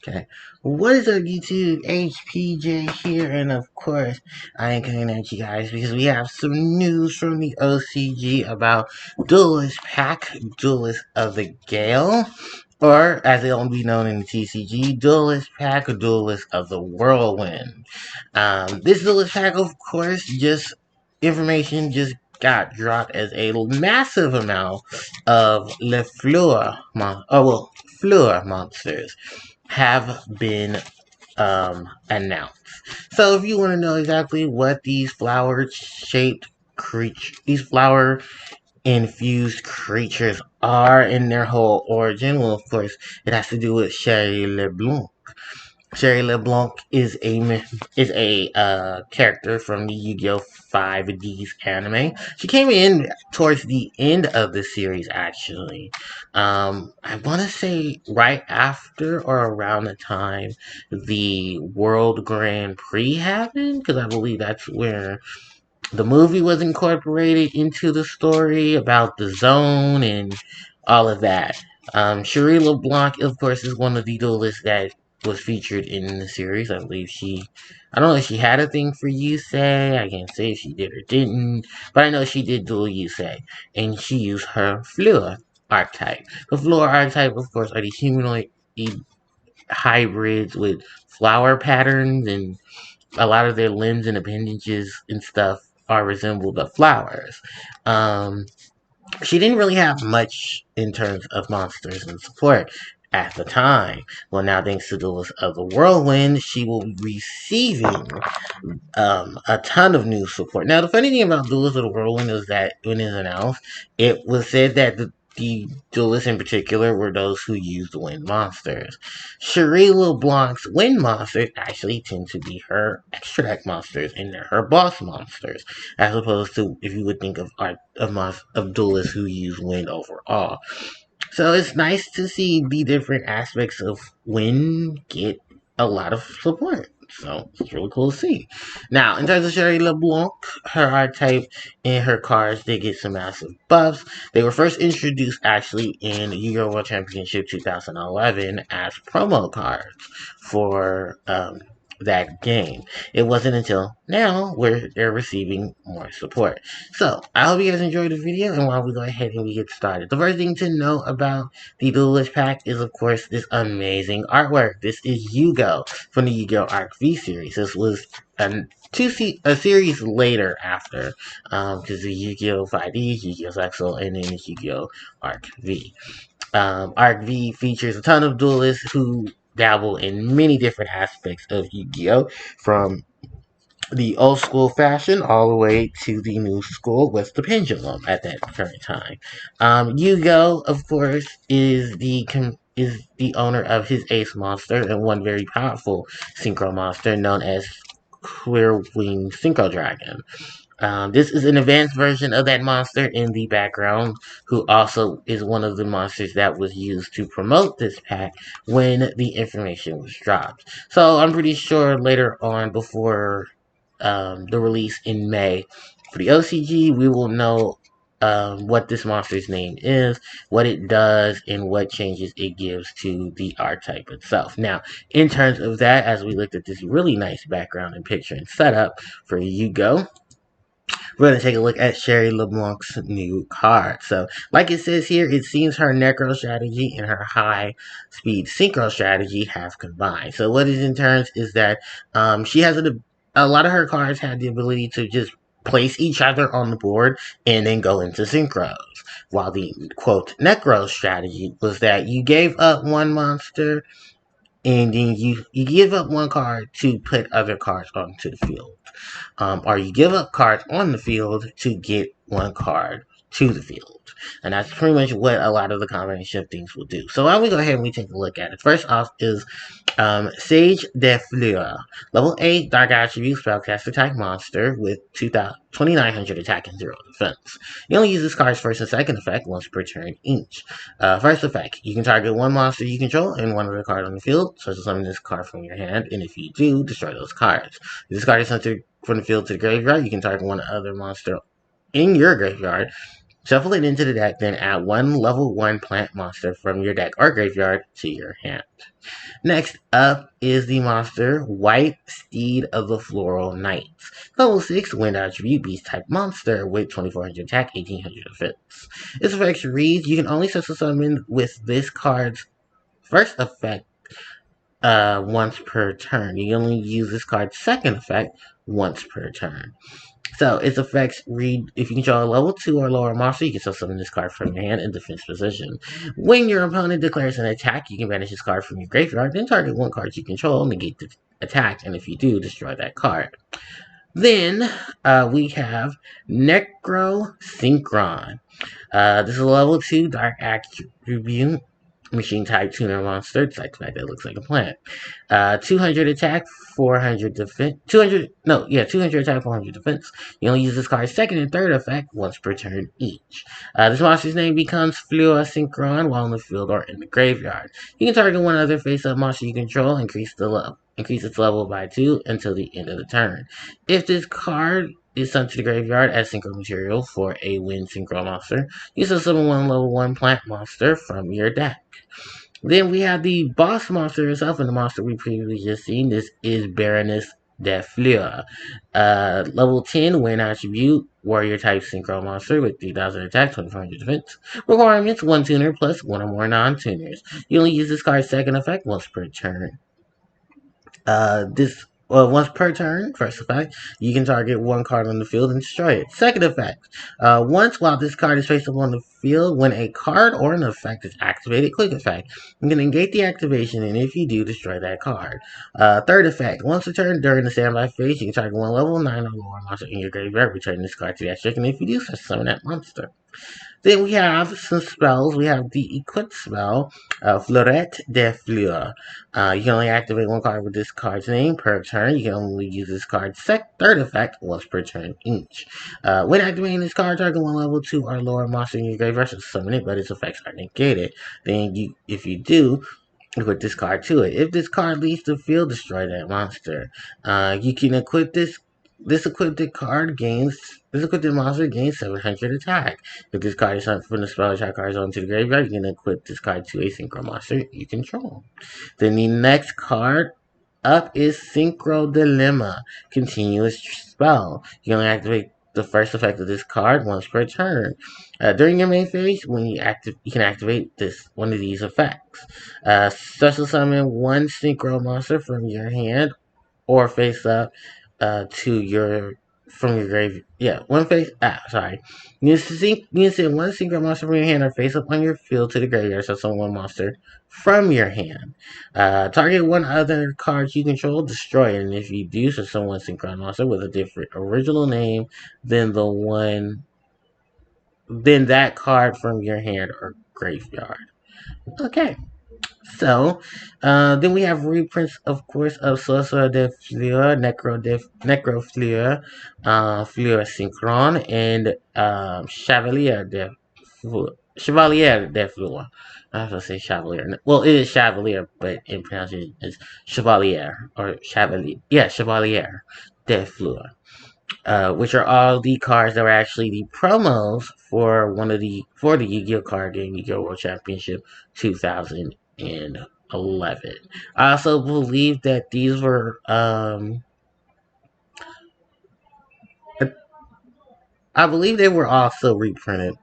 Okay. What is up, YouTube? HPJ here, and of course, I am coming at you guys because we have some news from the OCG about Duelist Pack, Duelist of the Gale, or as it'll be known in the TCG, Duelist Pack, or Duelist of the Whirlwind. This Duelist Pack, of course, information just got dropped as a massive amount of Fleur monsters have been announced. So if you want to know exactly what these flower infused creatures are in their whole origin, well, of course, it has to do with Sherry LeBlanc. Sherry LeBlanc is a character from the Yu-Gi-Oh! 5D's anime. She came in towards the end of the series, actually. I want to say right after or around the time the World Grand Prix happened, because I believe that's where the movie was incorporated into the story about the zone and all of that. Cherie LeBlanc, of course, is one of the duelists that was featured in the series. I don't know if she had a thing for Yusei. I can't say if she did or didn't, but I know she did duel Yusei, and she used her Fleur archetype. The Fleur archetype, of course, are the humanoid hybrids with flower patterns, and a lot of their limbs and appendages and stuff are resembled of flowers. Um, she didn't really have much in terms of monsters and support at the time. Well, now thanks to Duelist of the Whirlwind, she will be receiving a ton of new support. Now, the funny thing about Duelist of the Whirlwind is that when it was announced, it was said that the duelists in particular were those who used wind monsters. Cherie LeBlanc's wind monsters actually tend to be her extra deck monsters, and they're her boss monsters, as opposed to if you would think of duelists who use wind overall. So it's nice to see the different aspects of wind get a lot of support. So it's really cool to see. Now, in terms of Sherry LeBlanc, her archetype and her cards did get some massive buffs. They were first introduced actually in Yu-Gi-Oh! World Championship 2011 as promo cards for that game. It wasn't until now where they're receiving more support. So, I hope you guys enjoyed the video, and while we go ahead and we get started, the first thing to know about the Duelist Pack is, of course, this amazing artwork. This is Yu-Go from the Yu-Gi-Oh! Arc V series. This was a series later after, because the Yu-Gi-Oh! 5D, Yu-Gi-Oh! Zexal, and then Yu-Gi-Oh! Arc V. Arc V features a ton of duelists who dabble in many different aspects of Yu-Gi-Oh! From the old school fashion all the way to the new school with the pendulum at that current time. Yugo, of course, is the owner of his ace monster and one very powerful synchro monster known as Whirlwind Synchro Dragon. This is an advanced version of that monster in the background, who also is one of the monsters that was used to promote this pack when the information was dropped. So I'm pretty sure later on, before the release in May for the OCG, we will know what this monster's name is, what it does, and what changes it gives to the archetype itself. Now, in terms of that, as we looked at this really nice background and picture and setup for Yugo, we're going to take a look at Sherry LeBlanc's new card. So, like it says here, it seems her Necro strategy and her high speed Synchro strategy have combined. So, what it in turns is that she has a lot of her cards have the ability to just place each other on the board and then go into synchros. While the quote Necro strategy was that you gave up one monster and then you give up one card to put other cards onto the field. Or you give up cards on the field to get one card to the field. And that's pretty much what a lot of the combination of things will do. So why don't we go ahead and we take a look at it. First off is Sage de Fleur. Level 8 Dark Attribute Spellcaster type monster with 2,900 attack and 0 defense. You only use this card's first and second effect once per turn each. First effect, you can target one monster you control and one other card on the field, such as summon this card from your hand, and if you do, destroy those cards. If this card is sent from the field to the graveyard, you can target one other monster in your graveyard Shuffle it into the deck, then add one level 1 plant monster from your deck or graveyard to your hand. Next up is the monster White Steed of the Floral Knights. Level 6 Wind Attribute Beast type monster with 2400 attack, 1800 defense. Its effect reads: you can only special summon with this card's first effect once per turn. You can only use this card's second effect once per turn. So its effects read: if you control a level 2 or lower monster, you can still summon this card from your hand in defense position. When your opponent declares an attack, you can banish this card from your graveyard, then target one card you control, negate the attack, and if you do, destroy that card. Then we have Necro Synchron. This is a level 2 Dark Attribute machine type tuner monster, despite the fact that it looks like a plant. 200 attack, 400 defense. 200 attack, 400 defense. You only use this card's second and third effect once per turn each. This monster's name becomes Fleur Synchron while in the field or in the graveyard. You can target one other face-up monster you control, increase its level by 2 until the end of the turn. If this card is sent to the graveyard as synchro material for a wind synchro monster, you can summon one level 1 plant monster from your deck. Then we have the boss monster itself, and the monster we previously just seen. This is Baroness de Fleur. Level 10 wind attribute, warrior type synchro monster with 3000 attack, 2400 defense. Requirements: 1 tuner plus 1 or more non-tuners. You only use this card's second effect once per turn. Once per turn, first effect, you can target one card on the field and destroy it. Second effect, once while this card is placed up on the field, when a card or an effect is activated, quick effect, you can negate the activation, and if you do, destroy that card. Third effect, once a turn during the standby phase, you can target one level 9 or lower monster in your graveyard, return this card to the extra, and if you do, summon that monster. Then we have some spells. We have the equip spell, Fleurette de Fleur. You can only activate one card with this card's name per turn. You can only use this card's third effect once per turn each. When activating this card, target one level 2 or lower monster in your graveyard to summon it, but its effects are negated. Then, if you do, equip this card to it. If this card leaves the field, destroy that monster. You can equip this equipped monster gains 700 attack. If this card is sent from the spell attack card zone to the graveyard, you can equip this card to a synchro monster you control. Then the next card up is Synchro Dilemma, continuous spell. You can only activate the first effect of this card once per turn. During your main phase, you can activate one of these effects. Special summon one synchro monster from your hand or face up from your grave. Yeah, one face. Sorry. You send one synchro monster from your hand or face up on your field to the graveyard. So summon one monster from your hand. Target one other card you control, destroy it, and if you do, so summon one synchro monster with a different original name than that card from your hand or graveyard. Okay. So, then we have reprints, of course, of Sorcerer de Fleur, Necro Fleur, Fleur Synchron, and Chevalier de Fleur. I have to say Chevalier. Well, it is Chevalier, but in pronunciation it's Chevalier or Chevalier. Yeah, Chevalier de Fleur. Which are all the cards that were actually the promos for the Yu-Gi-Oh card game, Yu-Gi-Oh World Championship 2011. I also believe that these were I believe they were also reprinted.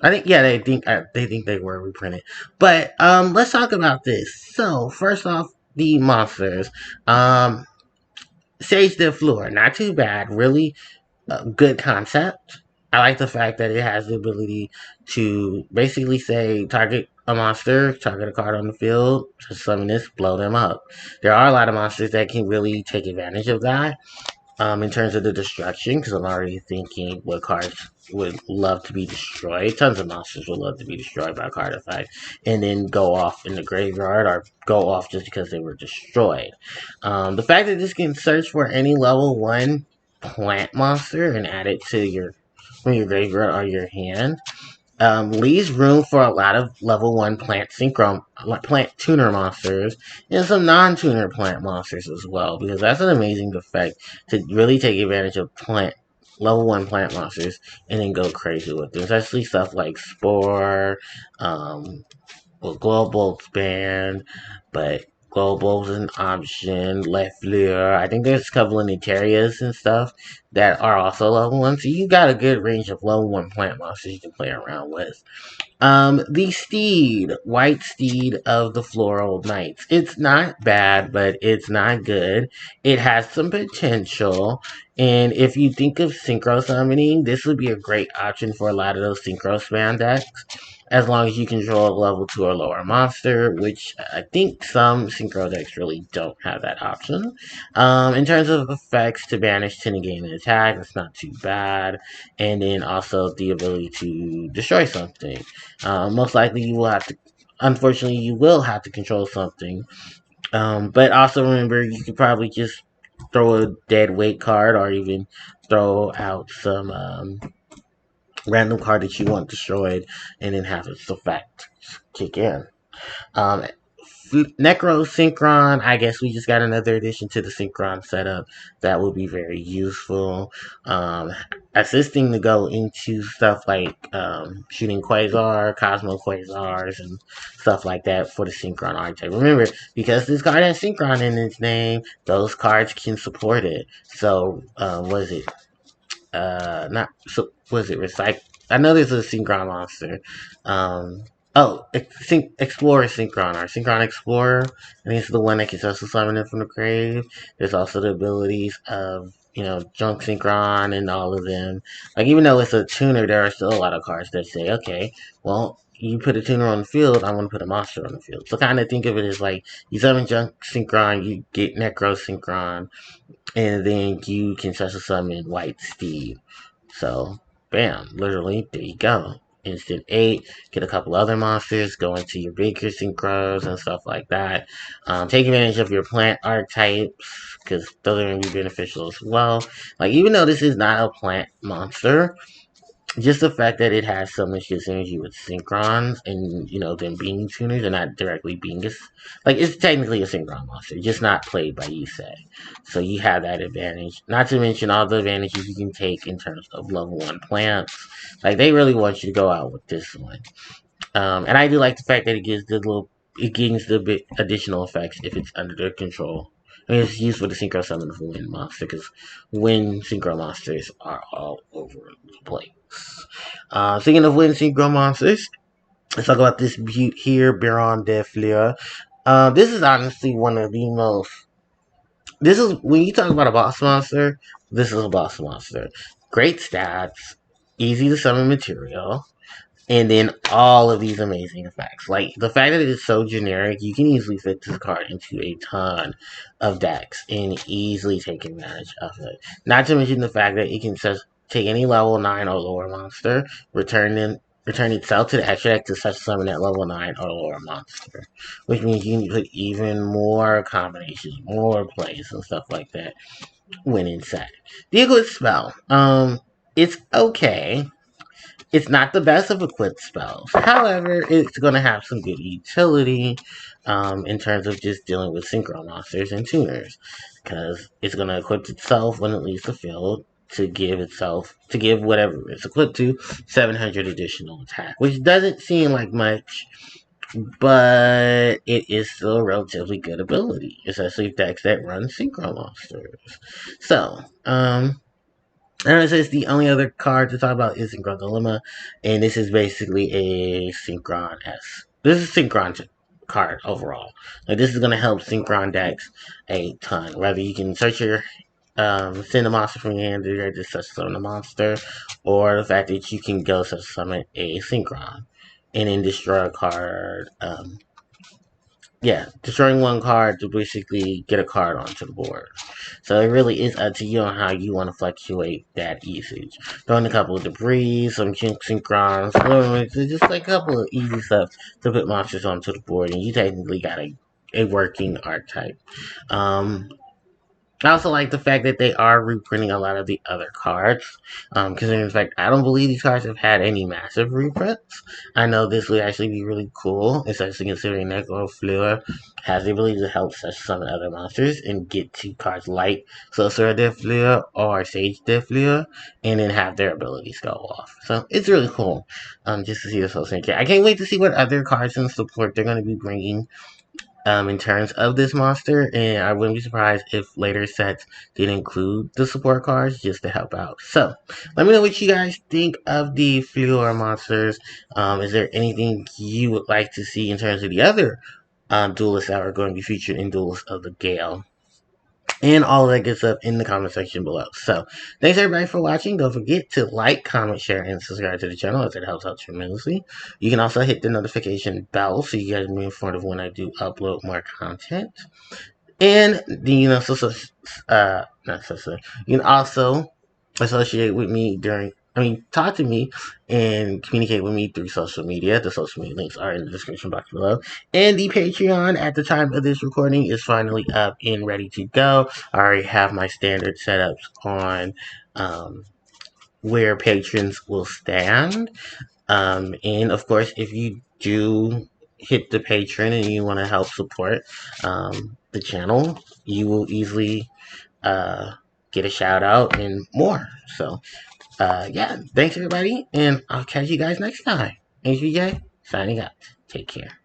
I think they think they were reprinted. But let's talk about this. So first off, the monsters. Sage de Fleur, not too bad. Really good concept. I like the fact that it has the ability to basically say target a monster, target a card on the field, just summon this, blow them up. There are a lot of monsters that can really take advantage of that in terms of the destruction, because I'm already thinking what cards would love to be destroyed. Tons of monsters would love to be destroyed by a card effect and then go off in the graveyard or go off just because they were destroyed. The fact that this can search for any level 1 plant monster and add it to from your graveyard or your hand leaves room for a lot of level 1 plant tuner monsters and some non-tuner plant monsters as well, because that's an amazing effect to really take advantage of plant level 1 plant monsters and then go crazy with them. Especially stuff like Spore, well, Global's banned, but Global's an option. Left Fleur. I think there's a couple of Nitarias and stuff that are also level 1. So you got a good range of level 1 plant monsters you can play around with. The steed, white steed of the floral knights. It's not bad, but it's not good. It has some potential, and if you think of synchro summoning, this would be a great option for a lot of those synchro spam decks. As long as you control a level 2 or lower monster, which I think some synchro decks really don't have that option. In terms of effects to banish to negate an attack, it's not too bad. And then also the ability to destroy something. Most likely you will have to, unfortunately, you will have to control something. But also remember, you could probably just throw a dead weight card or even throw out some random card that you want destroyed and then have its effect kick in. Um, Necro Synchron, I guess we just got another addition to the Synchron setup that will be very useful. Assisting to go into stuff like shooting Quasar, Cosmo Quasars, and stuff like that for the Synchron archetype. Remember, because this card has Synchron in its name, those cards can support it. So, was it not so was it recycle? I know there's a synchron monster. Explorer synchron or synchron explorer. I think it's the one that can also summon it from the grave. There's also the abilities of junk synchron and all of them. Like even though it's a tuner, there are still a lot of cards that say, okay, well. You put a tuner on the field, I want to put a monster on the field. So kind of think of it as like you summon junk synchron, you get necro synchron, and then you can special summon White Steed. So, bam, literally, there you go. Instant 8, get a couple other monsters, go into your bigger synchros and stuff like that. Take advantage of your plant archetypes, because those are going to be beneficial as well. Like, even though this is not a plant monster, just the fact that it has so much good synergy with synchrons and them being tuners and not directly being like it's technically a synchron monster, just not played by Yusei. So you have that advantage. Not to mention all the advantages you can take in terms of level 1 plants. Like they really want you to go out with this one. And I do like the fact that it gives the bit additional effects if it's under their control. I mean, it's used for the synchro summon of wind monster because wind synchro monsters are all over the place. Speaking of wind synchro monsters, let's talk about this butte here, Baron de Fleur. This is honestly one of the most. This is when you talk about a boss monster. This is a boss monster. Great stats, easy to summon material, and then all of these amazing effects. Like the fact that it is so generic, you can easily fit this card into a ton of decks and easily take advantage of it. Not to mention the fact that it can take any level 9 or lower monster, return itself to the extra deck to such summon that level 9 or lower monster. Which means you can put even more combinations, more plays and stuff like that when inside. The Eclipse spell. It's okay. It's not the best of equipped spells. However, it's going to have some good utility in terms of just dealing with synchro monsters and tuners. Because it's going to equip itself when it leaves the field to give whatever it's equipped to 700 additional attack. Which doesn't seem like much, but it is still a relatively good ability. Especially decks that run synchro monsters. So, and it says the only other card to talk about is Synchron Dilemma, and this is basically a Synchron S. This is Synchron card overall. Like this is gonna help Synchron decks a ton. Whether you can search your send a monster from your hand to just such summon a monster, or the fact that you can go such summon a Synchron and then destroy a card. Destroying one card to basically get a card onto the board. So it really is up to you on how you want to fluctuate that usage. Throwing a couple of debris, some synchrons, just like a couple of easy stuff to put monsters onto the board, and you technically got a working archetype. Um, I also like the fact that they are reprinting a lot of the other cards. Considering the fact I don't believe these cards have had any massive reprints. I know this would actually be really cool, especially considering that Fleur has the ability to help such summon other monsters and get to cards like Sorcerer de Fleur or Sage de Fleur, and then have their abilities go off. So it's really cool. Just to see this whole thing. I can't wait to see what other cards and support they're going to be bringing in terms of this monster, and I wouldn't be surprised if later sets did include the support cards just to help out. So, let me know what you guys think of the Fleur monsters. Is there anything you would like to see in terms of the other duelists that are going to be featured in Duelists of the Gale? And all of that good stuff in the comment section below. So, thanks everybody for watching. Don't forget to like, comment, share, and subscribe to the channel as it helps out tremendously. You can also hit the notification bell so you guys will be informed of when I do upload more content. And not so. You can also associate with me talk to me and communicate with me through social media. The social media links are in the description box below. And the Patreon at the time of this recording is finally up and ready to go. I already have my standard setups on where patrons will stand. And of course, if you do hit the Patreon and you want to help support the channel, you will easily get a shout out and more. So, yeah, thanks everybody, and I'll catch you guys next time. HBJ, signing out. Take care.